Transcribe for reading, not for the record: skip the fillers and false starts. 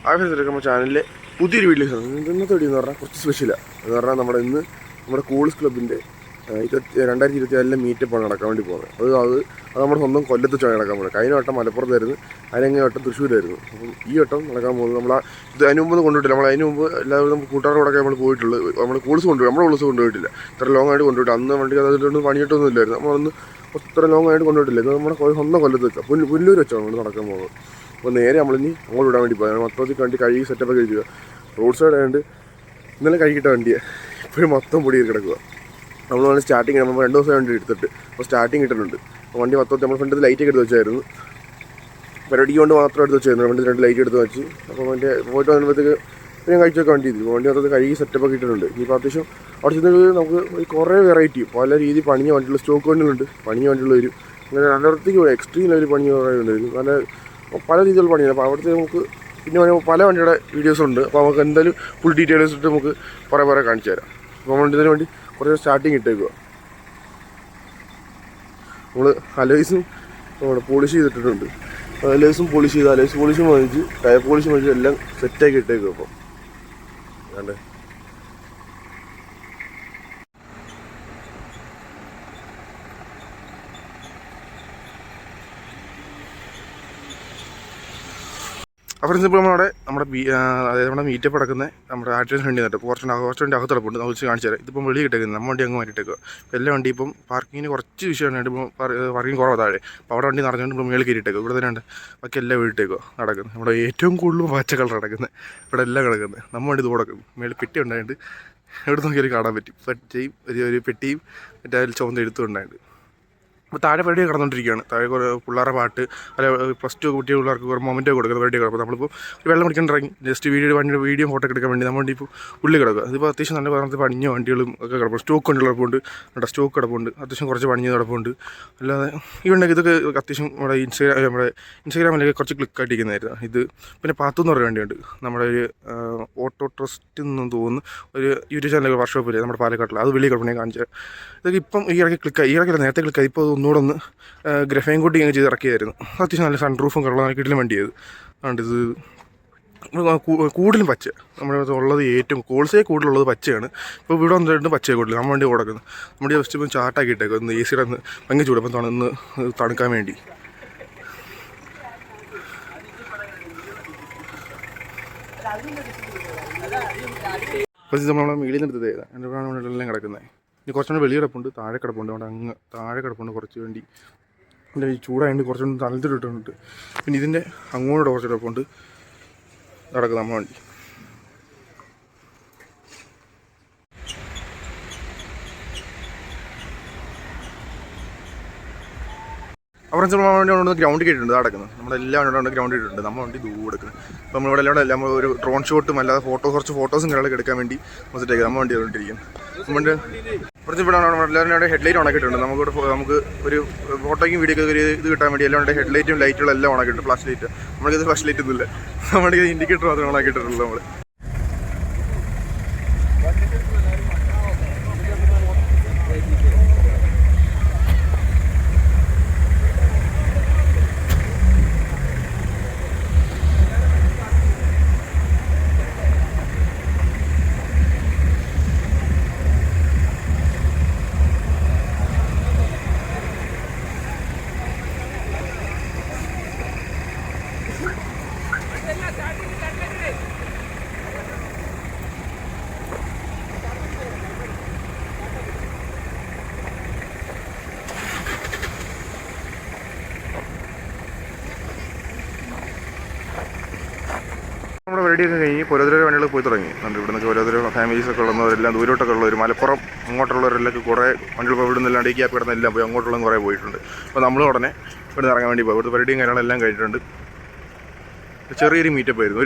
ആവശ്യത്തിലൊക്കെ നമ്മുടെ ചാനലിലെ പുതിയൊരു വീഡിയോസ് ഇന്നത്തെ വീഡിയോ എന്ന് പറഞ്ഞാൽ കുറച്ച് സ്പെഷ്യലാണ്. എന്ന് പറഞ്ഞാൽ നമ്മുടെ കൂൾസ് ക്ലബിൻ്റെ 2024 മീറ്റപ്പാണ് നടക്കാൻ വേണ്ടി പോകുന്നത്. അത് നമ്മുടെ സ്വന്തം കൊല്ലത്ത് വെച്ചാണ് നടക്കാൻ പോകുന്നത്. കഴിഞ്ഞ വട്ടം മലപ്പുറത്തായിരുന്നു, അതിനങ്ങേ വട്ടം തൃശ്ശൂരായിരുന്നു. അപ്പം ഈ വട്ടം നടക്കാൻ പോകുന്നത് ഇത് അതിന് മുമ്പ് കൊണ്ടുപോയിട്ടില്ല. അതിന് മുമ്പ് എല്ലാവരും കൂട്ടുകാരോടൊക്കെ നമ്മൾ പോയിട്ടുള്ളൂ. നമ്മൾ കൂൾസ് കൊണ്ടുപോയി, നമ്മുടെ കൂൾസ് കൊണ്ടുപോയിട്ടില്ല. ഇത്ര ലോങ് ആയിട്ട് കൊണ്ടുപോയിട്ട് അന്ന് വണ്ടിക്ക് അതിലൊന്നും പണിയിട്ടൊന്നും ഇല്ലായിരുന്നു. നമ്മളൊന്ന് ഇത്ര ലോങ് ആയിട്ട് കൊണ്ടുപോയിട്ടില്ല. ഇത് നമ്മുടെ സ്വന്തം കൊല്ലത്ത് വെച്ചാൽ പുല്ലൂർ വെച്ചാണ് നമ്മൾ നടക്കാൻ പോകുന്നത്. അപ്പോൾ നേരെ നമ്മളിനി അങ്ങോട്ട് വിടാൻ വേണ്ടി പോകാം. മൊത്തത്തിൽ വണ്ടി കഴുകി സെറ്റപ്പൊക്കെ കഴിക്കുക. റോഡ് സൈഡ് ആയതുകൊണ്ട് ഇന്നലെ കഴുകിയിട്ട വണ്ടിയാണ് ഇപ്പോഴും മൊത്തം പൊടി കിടക്കുക. നമ്മൾ വേണം സ്റ്റാർട്ടിങ് നമ്മൾ 2 ദിവസം വണ്ടി എടുത്തിട്ട് അപ്പോൾ സ്റ്റാർട്ടിങ് ഇട്ടിട്ടുണ്ട്. അപ്പോൾ വണ്ടി മൊത്തത്തിൽ നമ്മൾ ഫ്രണ്ടിൽ ലൈറ്റൊക്കെ എടുത്ത് വെച്ചായിരുന്നു. പരിപാടിക്ക് കൊണ്ട് മാത്രം എടുത്ത് വെച്ചായിരുന്നു. വണ്ടി 2 ലൈറ്റ് എടുത്ത് വെച്ച് അപ്പോൾ വണ്ടി പോയിട്ട് വന്നപ്പോഴത്തേക്ക് ഞാൻ കഴിച്ചൊക്കെ വണ്ടി ചെയ്തു. വണ്ടി മൊത്തത്തിൽ കഴുകി സെറ്റപ്പൊക്കെ ഇട്ടിട്ടുണ്ട്. ഇനിയിപ്പോൾ അത്യാവശ്യം അവിടെ ചെന്ന് നമുക്ക് കുറേ വെറൈറ്റി പല രീതി പണിഞ്ഞ വണ്ടികൾ സ്റ്റോക്ക് വണ്ടികളുണ്ട്. പണിഞ്ഞ വണ്ടികൾ വരും. അങ്ങനെ രണ്ടിടത്തേക്ക് എക്സ്ട്രീം ലെവൽ പണിഞ്ഞ കുറേ ഉണ്ടായിരുന്നു. നല്ല പല രീതിയിലുള്ള പണിയാണ്. അപ്പോൾ അവിടുത്തെ നമുക്ക് പിന്നെ പല വണ്ടിയുടെ വീഡിയോസ് ഉണ്ട്. അപ്പോൾ നമുക്ക് എന്തായാലും ഫുൾ ഡീറ്റെയിൽസ് ഇട്ട് നമുക്ക് കുറേ കാണിച്ചു തരാം. അപ്പോൾ വണ്ടിന് വേണ്ടി കുറച്ച് സ്റ്റാർട്ടിങ് ഇട്ടേക്കുക. നമ്മൾ അലോയ്സും പോളിഷ് ചെയ്തിട്ടുണ്ട്. അലോയ്സും പോളിഷ് ചെയ്ത് അലോയ്സ് പോളിഷും വാങ്ങിച്ച് ടയർ പോളിഷും വാങ്ങിച്ച് എല്ലാം സെറ്റാക്കി ഇട്ടേക്കുക. അപ്പം വേണ്ടേ അപ്പോൾ ഇപ്പോൾ നമ്മുടെ മീറ്റപ്പ് നടക്കുന്ന നമ്മുടെ ആക്ടേഴ്സ് വണ്ടി നിന്നിട്ട് കുറച്ചുകൊണ്ട് അകത്ത് കിടപ്പുണ്ട്. നമുക്ക് കാണിച്ചു തരാം. ഇതിപ്പം വെളി കിട്ടേക്കുന്നത് നമ്മൾ വണ്ടി അങ്ങ് മാറ്റിയിട്ടേക്കുക. ഇപ്പോൾ എല്ലാ വണ്ടി ഇപ്പം പാർക്കിങ്ങിന് കുറച്ച് വിഷയമാണ്. ഇപ്പോൾ പാർക്കിങ് കുറവ് താഴെ. അപ്പോൾ അവിടെ വണ്ടി നിറഞ്ഞുകൊണ്ട് ഇപ്പോൾ മേളിൽ കയറിയിട്ടേക്കുക. ഇവിടെ തന്നെ ഉണ്ട് ബാക്കി എല്ലാം വീട്ടിട്ടേക്കുക നടക്കുന്നത്. നമ്മുടെ ഏറ്റവും കൂടുതൽ പച്ച കളർ നടക്കുന്നത് ഇവിടെ എല്ലാം കിടക്കുന്നത്. നമ്മൾ വണ്ടി ഇത് കൊടുക്കും. മേളിൽ പെട്ടി ഉണ്ടായിട്ട് എവിടെ നോക്കിയാലും കാണാൻ പറ്റും. പെട്ടിയും ഒരു പെട്ടിയും മറ്റേ അതിൽ ചുവന്ന എഴുത്തുണ്ടായിട്ട്. അപ്പോൾ താഴെ പരിപാടി കിടന്നുകൊണ്ടിരിക്കുകയാണ്. താഴെ കുറേ പിള്ളേരുടെ പാട്ട് അല്ല +2 കുട്ടിയ പിള്ളേർക്ക് കുറേ മൊമെൻറ്റോ കൊടുക്കുന്ന പരിപാടി കിടക്കും. നമ്മളിപ്പോൾ ഒരു വെള്ളം കുടിക്കാൻ ഇറങ്ങി ജസ്റ്റ് വണ്ടിയുടെ വീഡിയോ ഫോട്ടോ എടുക്കാൻ വേണ്ടി നമ്മൾ വണ്ടി ഇപ്പോൾ ഉള്ളിൽ കിടക്കുക. അതിപ്പോൾ അത്യാവശ്യം നല്ല പറഞ്ഞത് പണിഞ്ഞ വണ്ടികളും ഒക്കെ കിടപ്പുണ്ട്. സ്റ്റോക്ക് വണ്ടി കിടപ്പുണ്ട്. സ്റ്റോക്ക് കിടപ്പുണ്ട്. അത്യാവശ്യം കുറച്ച് പണിഞ്ഞ് കിടപ്പുണ്ട്. അല്ലാതെ ഈ വണ്ടിയൊക്കെ ഇതൊക്കെ അത്യാവശ്യം നമ്മുടെ ഇൻസ്റ്റാഗ്രാമിലൊക്കെ കുറച്ച് ക്ലിക്കായിട്ടിരിക്കുന്നതായിരുന്നു. ഇത് പിന്നെ പാത്തു എന്ന് പറഞ്ഞ വണ്ടിയുണ്ട്. നമ്മുടെ ഒരു ഓട്ടോ ട്രസ്റ്റ് എന്ന് തോന്നുന്നു ഒരു യൂട്യൂബ് ചാനലൊക്കെ വർക്ക്ഷോപ്പിൽ നമ്മുടെ പാലക്കാട്ടിൽ അത് വെളിയിൽ കിടപ്പുണ്ടെങ്കിൽ കാണിച്ചാൽ ഇതൊക്കെ ഇപ്പം ഈ ഇറക്കില്ല നേരത്തെ ക്ലിക്കായി. ഇപ്പോൾ ഒന്നുകൂടെ ഒന്ന് ഗ്രഫൈൻ കോട്ടിങ് ചെയ്ത് ഇറക്കിയായിരുന്നു. അത്യാവശ്യം നല്ല സൺറൂഫും കിടലും വണ്ടി ചെയ്ത് അതുകൊണ്ട് ഇത് കൂടുതലും പച്ച നമ്മുടെ ഉള്ളത് ഏറ്റവും കോൾസേ കൂടുതലുള്ളത് പച്ചയാണ്. ഇപ്പോൾ ഇവിടെ വന്നിട്ട് പച്ചയെ കൂടുതൽ നമ്മൾ വണ്ടി കൊടുക്കുന്നത്. നമ്മുടെ ജസ്റ്റ് ഇപ്പം ചാർട്ടാക്കി ഇട്ടേക്കും. ഒന്ന് AC ഒന്ന് ഭയങ്കര ചൂട് അപ്പം ഒന്ന് തണുക്കാൻ വേണ്ടി. അപ്പോൾ ഇത് നമ്മളെ വീടിൽ നിന്ന് എടുത്തത് എൻ്റെ എല്ലാം കിടക്കുന്നത്. ഇനി കുറച്ചുകൂടെ വെളിയിൽ കിടപ്പുണ്ട്, താഴെ കിടപ്പുണ്ട്. അവിടെ അങ്ങ് താഴെ കിടപ്പുണ്ട് കുറച്ച് വേണ്ടി. എൻ്റെ ഈ ചൂടായതുകൊണ്ട് കുറച്ചുകൊണ്ട് തണുത്തിട്ടിട്ടുണ്ട്. പിന്നെ ഇതിൻ്റെ അങ്ങോട്ട് കുറച്ച് കിടപ്പുണ്ട് നടക്കും നമ്മൾ വണ്ടി. അവിടെ നമ്മൾ ഗ്രൗണ്ട് കേട്ടിട്ടുണ്ട് നടക്കുന്നത്. നമ്മളെല്ലാം അവിടെ ഗ്രൗണ്ട് ഇട്ടിട്ടുണ്ട്. നമ്മൾ വണ്ടി ദൂരെ എടുക്കുന്നത്. അപ്പോൾ നമ്മളിവിടെ എല്ലാം ഒരു ഡ്രോൺ ഷോട്ടും അല്ലാതെ കുറച്ച് ഫോട്ടോസും കാര്യങ്ങളൊക്കെ എടുക്കാൻ വേണ്ടി മൊത്തത്തേക്ക് നമ്മൾ വണ്ടി വന്നിട്ടിരിക്കുന്നത്. നമ്മുടെ കുറച്ച് ഇവിടെ എല്ലാവരും ഹെഡ്ലൈറ്റ് ഉണക്കിയിട്ടുണ്ട്. നമുക്ക് ഒരു ഫോട്ടോയ്ക്കും വീഡിയോക്ക് ഒരു ഇത് കിട്ടാൻ വേണ്ടി എല്ലാം ഹെഡ്ലൈറ്റും ലൈറ്റുകളും എല്ലാം ഉണക്കിയിട്ടുണ്ട്. ഫ്ലാഷ് ലൈറ്റ് നമ്മളിത് ഫ്ലാഷ് ലൈറ്റ് ഒന്നുമില്ല. നമ്മുടെ ഇൻഡിക്കേറ്റർ മാത്രമേ ഉണക്കിയിട്ടുള്ളൂ. നമ്മൾ നമ്മുടെ പരിപാടിയൊക്കെ കഴിഞ്ഞ് പുരോധര വണ്ടികൾ പോയി തുടങ്ങി. ഇവിടെ നിന്നൊക്കെ പുരോധര ഫാമിലീസൊക്കെ ഉള്ളവരെല്ലാം ദൂരോട്ടൊക്കെ ഉള്ളവർ മലപ്പുറം അങ്ങോട്ടുള്ളവരെല്ലാം കുറേ വണ്ടികൾ ഇപ്പോൾ ഇവിടെ നിന്നെല്ലാം ഈ ഗ്യാപ്പ് കിടന്നെല്ലാം പോയി അങ്ങോട്ടുള്ള കുറേ പോയിട്ടുണ്ട്. അപ്പോൾ നമ്മൾ ഉടനെ ഇവിടെ നിന്ന് ഇറങ്ങാൻ വേണ്ടി പോയി. ഇവിടുത്തെ പരിപാടിയും കാര്യങ്ങളെല്ലാം കഴിഞ്ഞിട്ടുണ്ട്. ചെറിയൊരു മീറ്റപ്പ് ആയിരുന്നു.